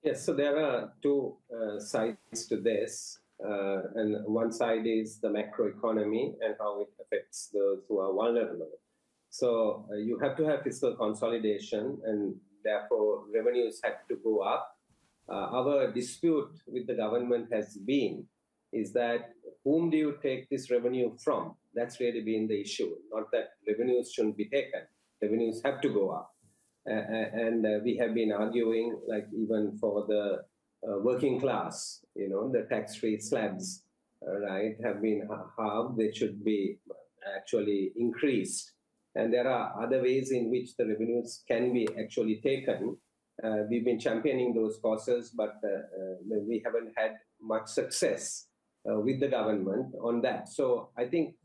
Yes, so there are two sides to this. And one side is the macroeconomy and how it affects those who are vulnerable. So you have to have fiscal consolidation, and therefore revenues have to go up. Our dispute with the government has been is that whom do you take this revenue from? That's really been the issue. Not that revenues shouldn't be taken. Revenues have to go up. And we have been arguing, like even for the working class, the tax-free slabs, right, have been halved. They should be actually increased. And there are other ways in which the revenues can be actually taken. We've been championing those causes, but we haven't had much success with the government on that. So I think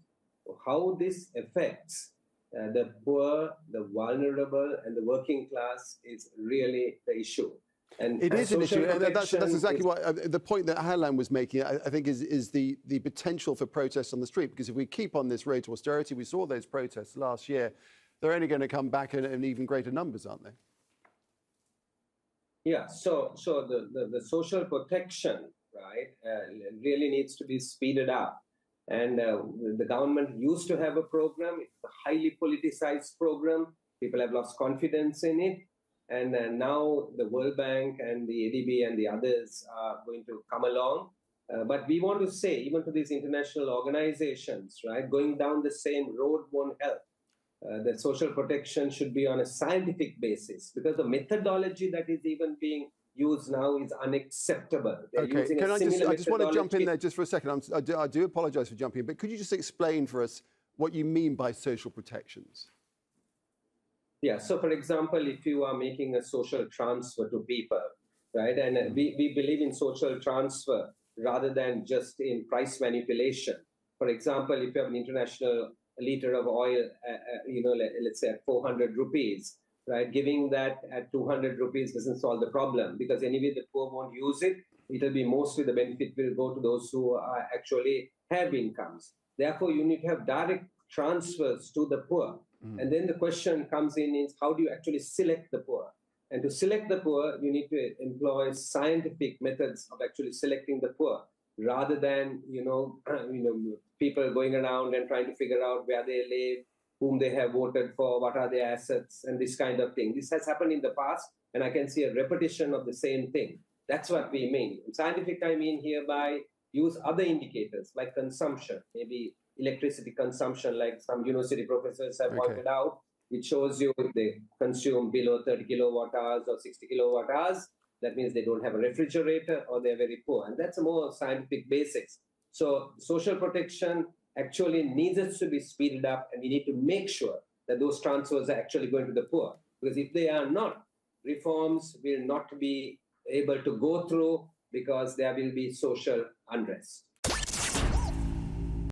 how this affects the poor, the vulnerable, and the working class is really the issue. And it is an issue, and that's exactly what the point that Harlan was making, I think, is the potential for protests on the street. Because if we keep on this road to austerity, we saw those protests last year, they're only going to come back in even greater numbers, aren't they? Yeah, so the social protection, right, really needs to be speeded up. And the government used to have a program. It's a highly politicized program. People have lost confidence in it. And now the World Bank and the ADB and the others are going to come along. But we want to say, even to these international organizations, right, going down the same road won't help. That social protection should be on a scientific basis, because the methodology that is even being used now is unacceptable. Okay, can I just want to jump in there just for a second. I do apologize for jumping in, but could you just explain for us what you mean by social protections? Yeah, so for example, if you are making a social transfer to people, right, and we believe in social transfer rather than just in price manipulation. For example, if you have an international liter of oil, let's say at 400 rupees, right? Giving that at 200 rupees doesn't solve the problem, because anyway the poor won't use it. It'll be mostly the benefit will go to those who are actually have incomes. Therefore, you need to have direct transfers to the poor. And then the question comes in is, how do you actually select the poor? And to select the poor, you need to employ scientific methods of actually selecting the poor, rather than people going around and trying to figure out where they live, whom they have voted for, what are their assets, and this kind of thing. This has happened in the past, and I can see a repetition of the same thing. That's what we mean. In scientific, I mean hereby use other indicators like consumption, maybe electricity consumption, like some university professors have pointed out. It shows you if they consume below 30 kilowatt hours or 60 kilowatt hours, that means they don't have a refrigerator or they're very poor. And that's a more scientific basics. So social protection actually needs to be speeded up, and we need to make sure that those transfers are actually going to the poor. Because if they are not, reforms will not be able to go through, because there will be social unrest.